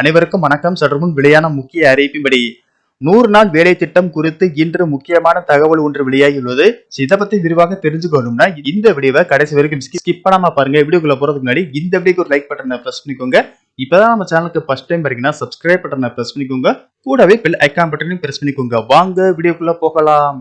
அனைவருக்கும் வணக்கம். சற்றுமுன் வெளியான முக்கிய அறிவிப்பின்படி 100 நாள் வேலை திட்டம் குறித்து இன்று முக்கியமான தகவல் ஒன்று வெளியாகியுள்ளது. இதை பத்தி விரிவாக தெரிஞ்சுக்கணும்னா இந்த வீடியோவை கடைசி வரைக்கும் ஸ்கிப் பண்ணாம பாருங்க. வீடியோக்குள்ள போறதுக்கு முன்னாடி இந்த வீடியோக்கு ஒரு லைக் பட்டனை பிரஸ் பண்ணிக்கோங்க. இப்பதான் நம்ம சேனலுக்கு ஃபர்ஸ்ட் டைம் பாத்தீங்கன்னா சப்ஸ்கிரைப் பட்டனை பிரஸ் பண்ணிக்கோங்க. கூடவே பெல் ஐகான் பட்டனையும் பிரஸ் பண்ணிக்கோங்க. வாங்க வீடியோக்குள்ள போகலாம்.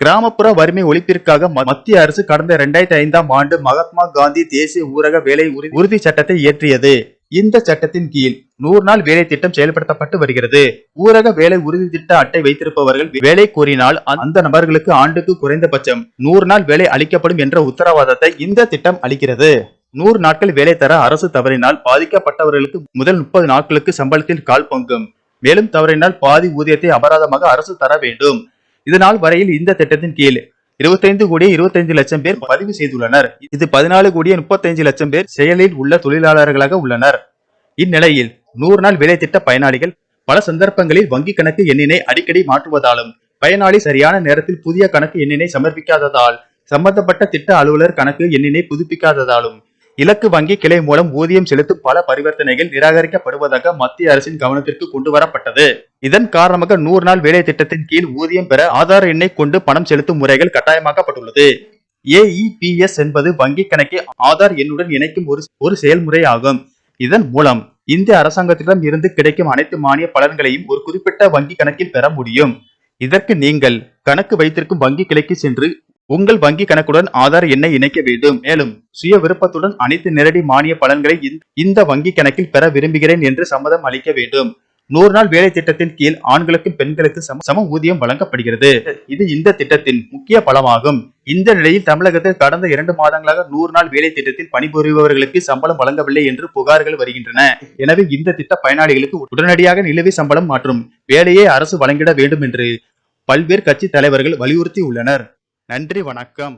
கிராமப்புற வறுமை ஒழிப்பிற்காக மத்திய அரசு கடந்த 2005ஆம் ஆண்டு மகாத்மா காந்தி தேசிய ஊரக வேலை உறுதி சட்டத்தை இயற்றியது. இந்த சட்டத்தின் கீழ் 100 நாள் வேலை திட்டம் செயல்படுத்தப்பட்டு வருகிறது. ஊரக வேலை உறுதி திட்ட அட்டை வைத்திருப்பவர்கள் வேலை கோரினால் அந்த நபர்களுக்கு ஆண்டுக்கு குறைந்தபட்சம் 100 நாள் வேலை அளிக்கப்படும் என்ற உத்தரவாதத்தை இந்த திட்டம் அளிக்கிறது. 100 நாட்கள் வேலை தர அரசு தவறினால் பாதிக்கப்பட்டவர்களுக்கு முதல் 30 நாட்களுக்கு சம்பளத்தில் கால் பங்கும், மேலும் தவறினால் பாதி ஊதியத்தை அபராதமாக அரசு தர வேண்டும். இதனால் வரையில் இந்த திட்டத்தின் கீழ் 25,25,00,000 பேர் பதிவு செய்துள்ளனர். இது 14,35,00,000 பேர் செயலில் உள்ள தொழிலாளர்களாக உள்ளனர். இந்நிலையில் 100 நாள் வேலை திட்ட பயனாளிகள் பல சந்தர்ப்பங்களில் வங்கி கணக்கு எண்ணினை அடிக்கடி மாற்றுவதாலும், பயனாளி சரியான நேரத்தில் புதிய கணக்கு எண்ணினை சமர்ப்பிக்காததால், சம்பந்தப்பட்ட திட்ட அலுவலர் கணக்கு எண்ணினை புதுப்பிக்காததாலும் இலக்கு வங்கி கிளை மூலம் ஊதியம் செலுத்தும் பல பரிவர்த்தனைகள் நிராகரிக்கப்படுவதாக மத்திய அரசின் கவனத்திற்கு கொண்டு வரப்பட்டது. இதன் காரணமாக 100 நாள் வேலை திட்டத்தின் கீழ் ஊதியம் பெற ஆதார் எண்ணை கொண்டு பணம் செலுத்தும் முறைகள் கட்டாயமாக்கப்பட்டுள்ளது. AEPS என்பது வங்கி கணக்கை ஆதார் எண்ணுடன் இணைக்கும் ஒரு செயல்முறை ஆகும். இதன் மூலம் இந்திய அரசாங்கத்திடம் இருந்து கிடைக்கும் அனைத்து மானிய பலன்களையும் ஒரு குறிப்பிட்ட வங்கி கணக்கில் பெற முடியும். இதற்கு நீங்கள் கணக்கு வைத்திருக்கும் வங்கி கிளைக்கு சென்று உங்கள் வங்கி கணக்குடன் ஆதார் எண்ணை இணைக்க வேண்டும். மேலும் சுய விருப்பத்துடன் அனைத்து நேரடி மானிய பலன்களை இந்த வங்கி கணக்கில் பெற விரும்புகிறேன் என்று சம்மதம் அளிக்க வேண்டும். 100 நாள் வேலை திட்டத்தின் கீழ் ஆண்களுக்கும் பெண்களுக்கு சம ஊதியம் வழங்கப்படுகிறது. இது இந்த திட்டத்தின் முக்கிய பலமாகும். இந்த நிலையில் தமிழகத்தில் கடந்த 2 மாதங்களாக 100 நாள் வேலை திட்டத்தில் பணிபுரிபவர்களுக்கு சம்பளம் வழங்கவில்லை என்று புகார்கள் வருகின்றன. எனவே இந்த திட்ட பயனாளிகளுக்கு உடனடியாக நிலுவை சம்பளம் மற்றும் வேலையை அரசு வழங்கிட வேண்டும் என்று பல்வேறு கட்சி தலைவர்கள் வலியுறுத்தி உள்ளனர். நன்றி, வணக்கம்.